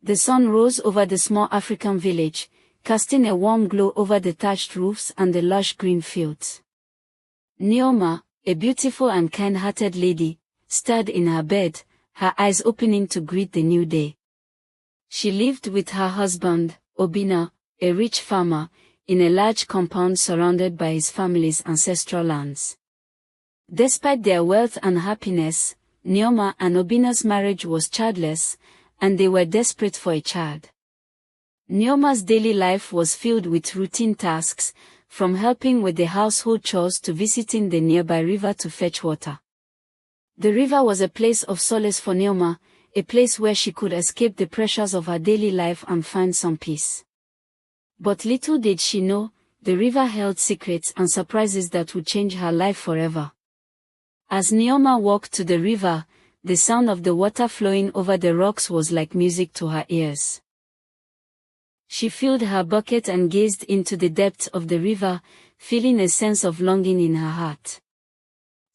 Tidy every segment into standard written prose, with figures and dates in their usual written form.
The sun rose over the small African village, casting a warm glow over the thatched roofs and the lush green fields. Nneoma, a beautiful and kind-hearted lady, stirred in her bed, her eyes opening to greet the new day. She lived with her husband, Obinna, a rich farmer, in a large compound surrounded by his family's ancestral lands. Despite their wealth and happiness, Nneoma and Obinna's marriage was childless, and they were desperate for a child. Nneoma's daily life was filled with routine tasks, from helping with the household chores to visiting the nearby river to fetch water. The river was a place of solace for Nneoma, a place where she could escape the pressures of her daily life and find some peace. But little did she know, the river held secrets and surprises that would change her life forever. As Nneoma walked to the river, the sound of the water flowing over the rocks was like music to her ears. She filled her bucket and gazed into the depths of the river, feeling a sense of longing in her heart.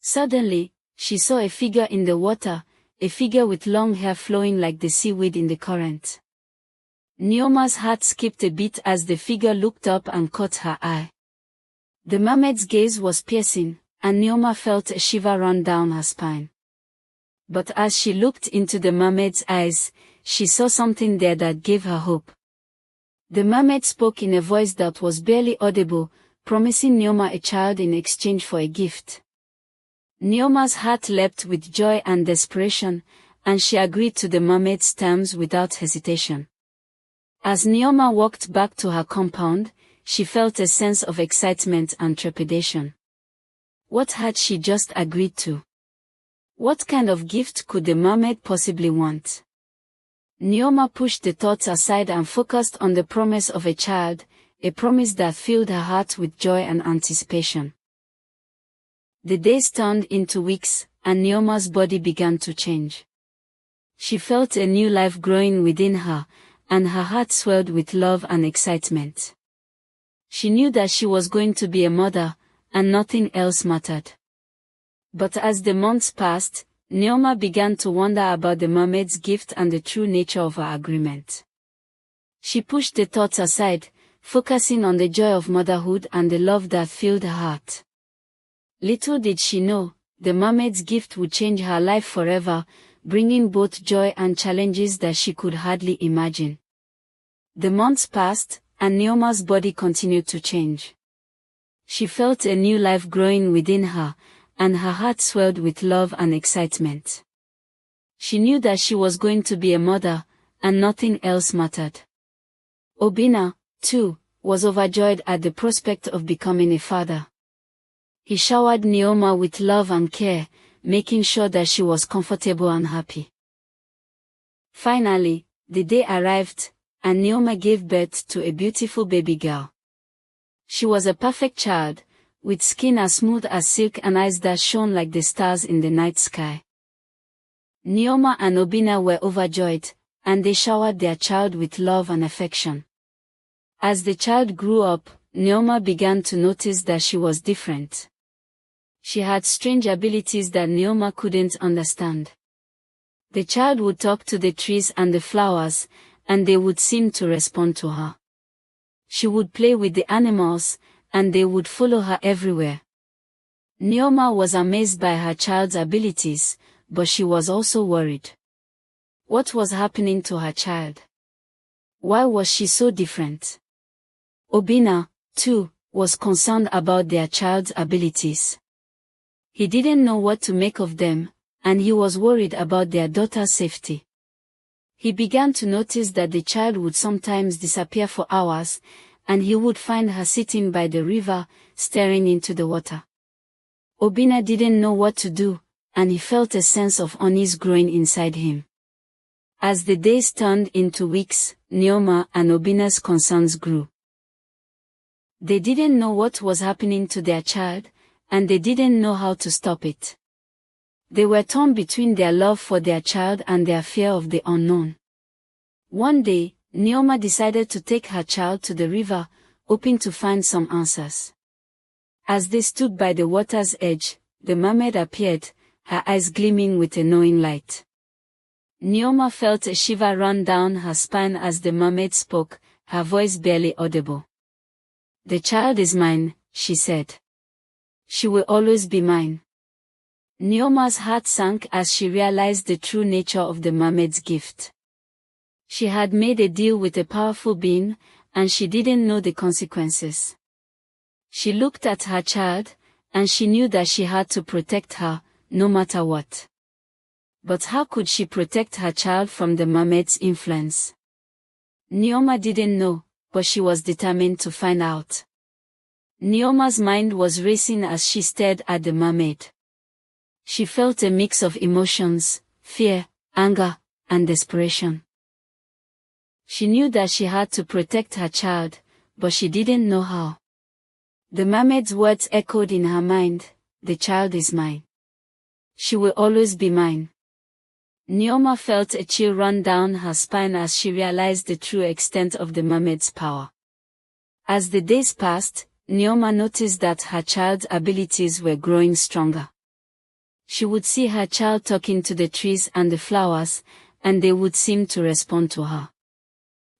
Suddenly, she saw a figure in the water, a figure with long hair flowing like the seaweed in the current. Nneoma's heart skipped a beat as the figure looked up and caught her eye. The mermaid's gaze was piercing, and Nneoma felt a shiver run down her spine. But as she looked into the mermaid's eyes, she saw something there that gave her hope. The mermaid spoke in a voice that was barely audible, promising Nneoma a child in exchange for a gift. Nneoma's heart leapt with joy and desperation, and she agreed to the mermaid's terms without hesitation. As Nneoma walked back to her compound, she felt a sense of excitement and trepidation. What had she just agreed to? What kind of gift could the mermaid possibly want? Nneoma pushed the thoughts aside and focused on the promise of a child, a promise that filled her heart with joy and anticipation. The days turned into weeks, and Nneoma's body began to change. She felt a new life growing within her, and her heart swelled with love and excitement. She knew that she was going to be a mother, and nothing else mattered. But as the months passed, Nneoma began to wonder about the mermaid's gift and the true nature of her agreement. She pushed the thoughts aside, focusing on the joy of motherhood and the love that filled her heart. Little did she know, the mermaid's gift would change her life forever, bringing both joy and challenges that she could hardly imagine. The months passed, and Nneoma's body continued to change. She felt a new life growing within her, and her heart swelled with love and excitement. She knew that she was going to be a mother, and nothing else mattered. Obinna, too, was overjoyed at the prospect of becoming a father. He showered Nneoma with love and care, making sure that she was comfortable and happy. Finally, the day arrived, and Nneoma gave birth to a beautiful baby girl. She was a perfect child, with skin as smooth as silk and eyes that shone like the stars in the night sky. Nneoma and Obinna were overjoyed, and they showered their child with love and affection. As the child grew up, Nneoma began to notice that she was different. She had strange abilities that Nneoma couldn't understand. The child would talk to the trees and the flowers, and they would seem to respond to her. She would play with the animals, and they would follow her everywhere. Nneoma was amazed by her child's abilities, but she was also worried. What was happening to her child? Why was she so different? Obinna, too, was concerned about their child's abilities. He didn't know what to make of them, and he was worried about their daughter's safety. He began to notice that the child would sometimes disappear for hours, and he would find her sitting by the river, staring into the water. Obinna didn't know what to do, and he felt a sense of unease growing inside him. As the days turned into weeks, Nneoma and Obinna's concerns grew. They didn't know what was happening to their child, and they didn't know how to stop it. They were torn between their love for their child and their fear of the unknown. One day, Nneoma decided to take her child to the river, hoping to find some answers. As they stood by the water's edge, the mermaid appeared, her eyes gleaming with a knowing light. Nneoma felt a shiver run down her spine as the mermaid spoke, her voice barely audible. "The child is mine," she said. "She will always be mine." Nneoma's heart sank as she realized the true nature of the mermaid's gift. She had made a deal with a powerful being, and she didn't know the consequences. She looked at her child, and she knew that she had to protect her, no matter what. But how could she protect her child from the mermaid's influence? Nneoma didn't know, but she was determined to find out. Nneoma's mind was racing as she stared at the mermaid. She felt a mix of emotions, fear, anger, and desperation. She knew that she had to protect her child, but she didn't know how. The mermaid's words echoed in her mind, "The child is mine. She will always be mine." Nneoma felt a chill run down her spine as she realized the true extent of the mermaid's power. As the days passed, Nneoma noticed that her child's abilities were growing stronger. She would see her child talking to the trees and the flowers, and they would seem to respond to her.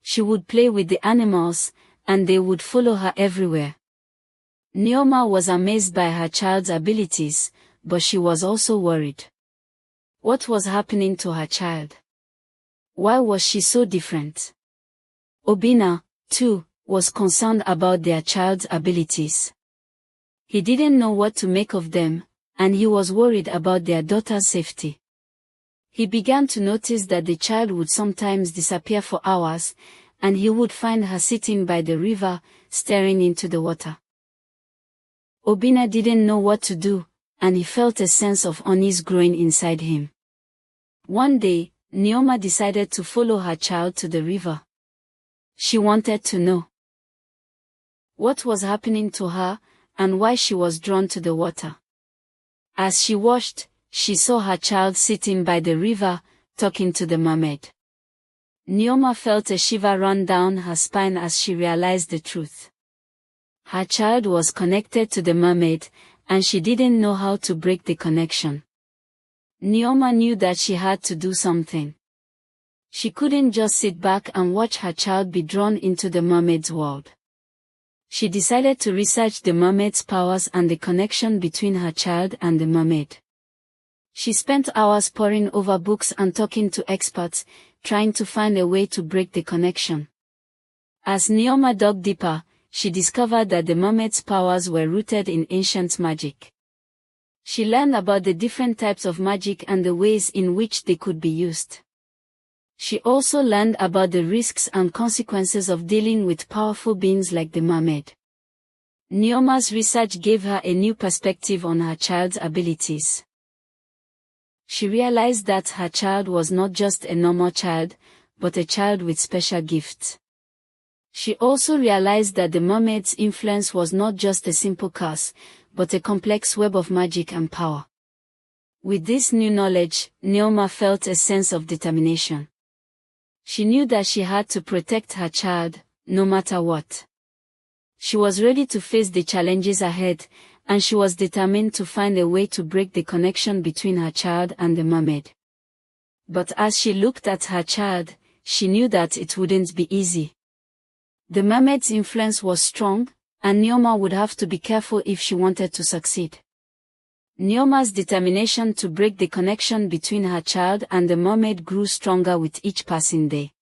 She would play with the animals, and they would follow her everywhere. Nneoma was amazed by her child's abilities, but she was also worried. What was happening to her child? Why was she so different? Obinna, too, was concerned about their child's abilities. He didn't know what to make of them, and he was worried about their daughter's safety. He began to notice that the child would sometimes disappear for hours, and he would find her sitting by the river, staring into the water. Obinna didn't know what to do, and he felt a sense of unease growing inside him. One day, Nneoma decided to follow her child to the river. She wanted to know what was happening to her, and why she was drawn to the water. As she watched, she saw her child sitting by the river, talking to the mermaid. Nneoma felt a shiver run down her spine as she realized the truth. Her child was connected to the mermaid, and she didn't know how to break the connection. Nneoma knew that she had to do something. She couldn't just sit back and watch her child be drawn into the mermaid's world. She decided to research the mermaid's powers and the connection between her child and the mermaid. She spent hours poring over books and talking to experts, trying to find a way to break the connection. As Nneoma dug deeper, she discovered that the mermaid's powers were rooted in ancient magic. She learned about the different types of magic and the ways in which they could be used. She also learned about the risks and consequences of dealing with powerful beings like the mermaid. Nneoma's research gave her a new perspective on her child's abilities. She realized that her child was not just a normal child, but a child with special gifts. She also realized that the mermaid's influence was not just a simple curse, but a complex web of magic and power. With this new knowledge, Nneoma felt a sense of determination. She knew that she had to protect her child, no matter what. She was ready to face the challenges ahead, and she was determined to find a way to break the connection between her child and the mermaid. But as she looked at her child, she knew that it wouldn't be easy. The mermaid's influence was strong, and Nneoma would have to be careful if she wanted to succeed. Nneoma's determination to break the connection between her child and the mermaid grew stronger with each passing day.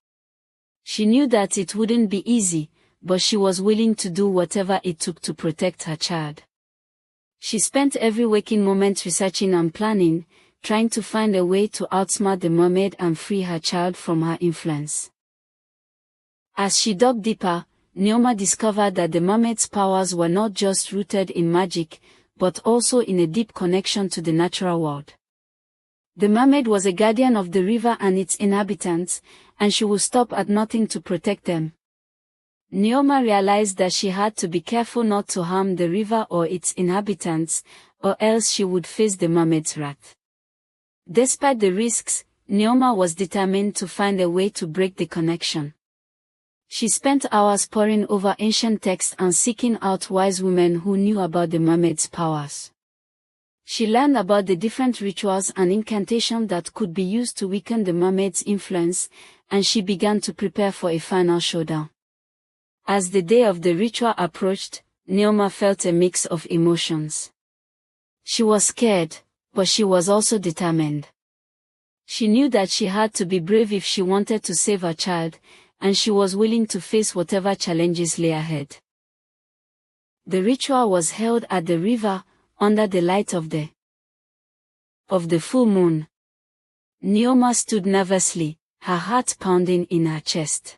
She knew that it wouldn't be easy, but she was willing to do whatever it took to protect her child. She spent every waking moment researching and planning, trying to find a way to outsmart the mermaid and free her child from her influence. As she dug deeper, Nneoma discovered that the mermaid's powers were not just rooted in magic, but also in a deep connection to the natural world. The mermaid was a guardian of the river and its inhabitants, and she would stop at nothing to protect them. Nneoma realized that she had to be careful not to harm the river or its inhabitants, or else she would face the mermaid's wrath. Despite the risks, Nneoma was determined to find a way to break the connection. She spent hours poring over ancient texts and seeking out wise women who knew about the mermaid's powers. She learned about the different rituals and incantations that could be used to weaken the mermaid's influence, and she began to prepare for a final showdown. As the day of the ritual approached, Nneoma felt a mix of emotions. She was scared, but she was also determined. She knew that she had to be brave if she wanted to save her child, and she was willing to face whatever challenges lay ahead. The ritual was held at the river, under the light of the full moon. Nneoma stood nervously, her heart pounding in her chest.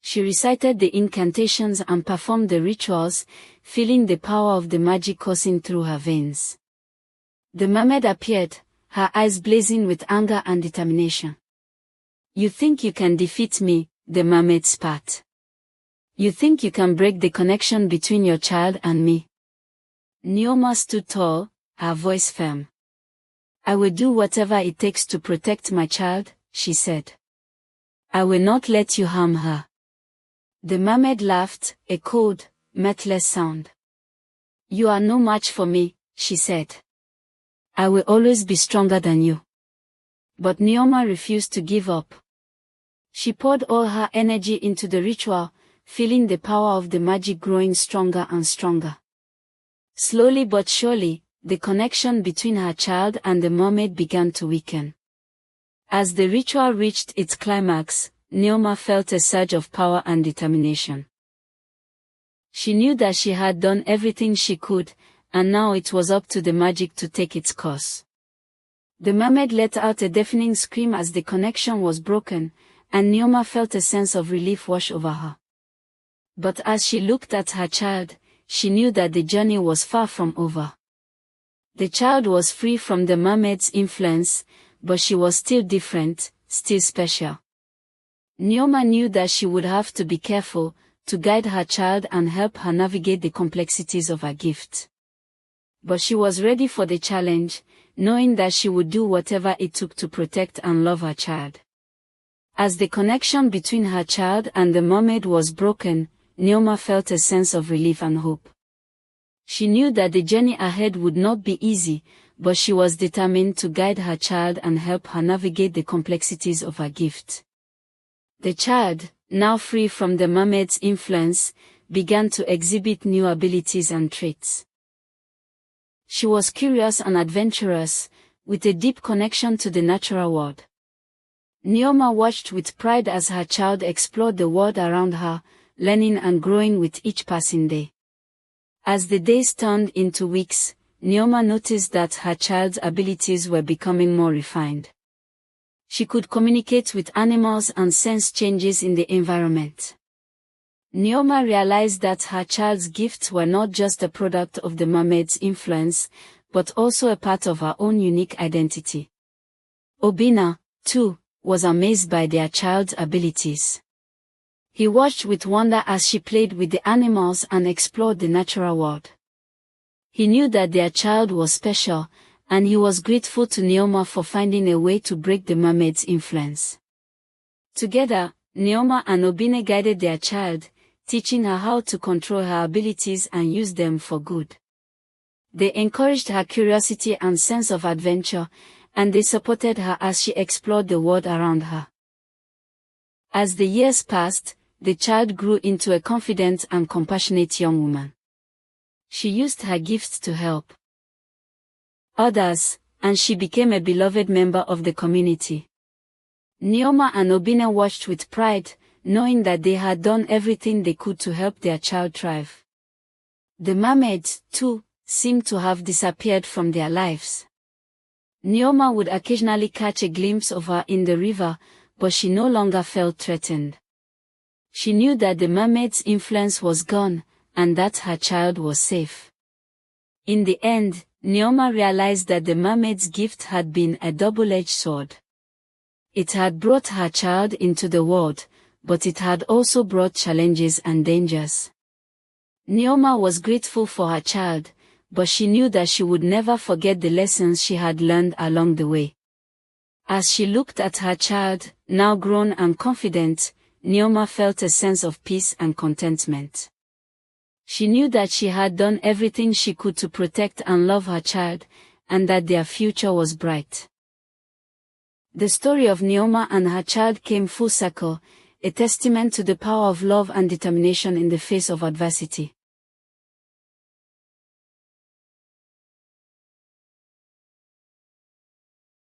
She recited the incantations and performed the rituals, feeling the power of the magic coursing through her veins. The mermaid appeared, her eyes blazing with anger and determination. "You think you can defeat me?" the mermaid spat. "You think you can break the connection between your child and me?" Nneoma stood tall, her voice firm. "I will do whatever it takes to protect my child," she said. "I will not let you harm her." The mermaid laughed, a cold, mirthless sound. "You are no match for me," she said. "I will always be stronger than you." But Nneoma refused to give up. She poured all her energy into the ritual, feeling the power of the magic growing stronger and stronger. Slowly but surely, the connection between her child and the mermaid began to weaken. As the ritual reached its climax, Nneoma felt a surge of power and determination. She knew that she had done everything she could, and now it was up to the magic to take its course. The mermaid let out a deafening scream as the connection was broken, and Nneoma felt a sense of relief wash over her. But as she looked at her child, she knew that the journey was far from over. The child was free from the mermaid's influence, but she was still different, still special. Nneoma knew that she would have to be careful, to guide her child and help her navigate the complexities of her gift. But she was ready for the challenge, knowing that she would do whatever it took to protect and love her child. As the connection between her child and the mermaid was broken, Nneoma felt a sense of relief and hope. She knew that the journey ahead would not be easy, but she was determined to guide her child and help her navigate the complexities of her gift. The child, now free from the mermaid's influence, began to exhibit new abilities and traits. She was curious and adventurous, with a deep connection to the natural world. Nneoma watched with pride as her child explored the world around her, learning and growing with each passing day. As the days turned into weeks, Nneoma noticed that her child's abilities were becoming more refined. She could communicate with animals and sense changes in the environment. Nneoma realized that her child's gifts were not just a product of the mermaid's influence, but also a part of her own unique identity. Obinna, too, was amazed by their child's abilities. He watched with wonder as she played with the animals and explored the natural world. He knew that their child was special, and he was grateful to Nneoma for finding a way to break the mermaid's influence. Together, Nneoma and Obinna guided their child, teaching her how to control her abilities and use them for good. They encouraged her curiosity and sense of adventure, and they supported her as she explored the world around her. As the years passed, the child grew into a confident and compassionate young woman. She used her gifts to help others, and she became a beloved member of the community. Nneoma and Obinna watched with pride, knowing that they had done everything they could to help their child thrive. The mermaid, too, seemed to have disappeared from their lives. Nneoma would occasionally catch a glimpse of her in the river, but she no longer felt threatened. She knew that the mermaid's influence was gone, and that her child was safe. In the end, Nneoma realized that the mermaid's gift had been a double-edged sword. It had brought her child into the world, but it had also brought challenges and dangers. Nneoma was grateful for her child, but she knew that she would never forget the lessons she had learned along the way. As she looked at her child, now grown and confident, Nneoma felt a sense of peace and contentment. She knew that she had done everything she could to protect and love her child, and that their future was bright. The story of Nneoma and her child came full circle, a testament to the power of love and determination in the face of adversity.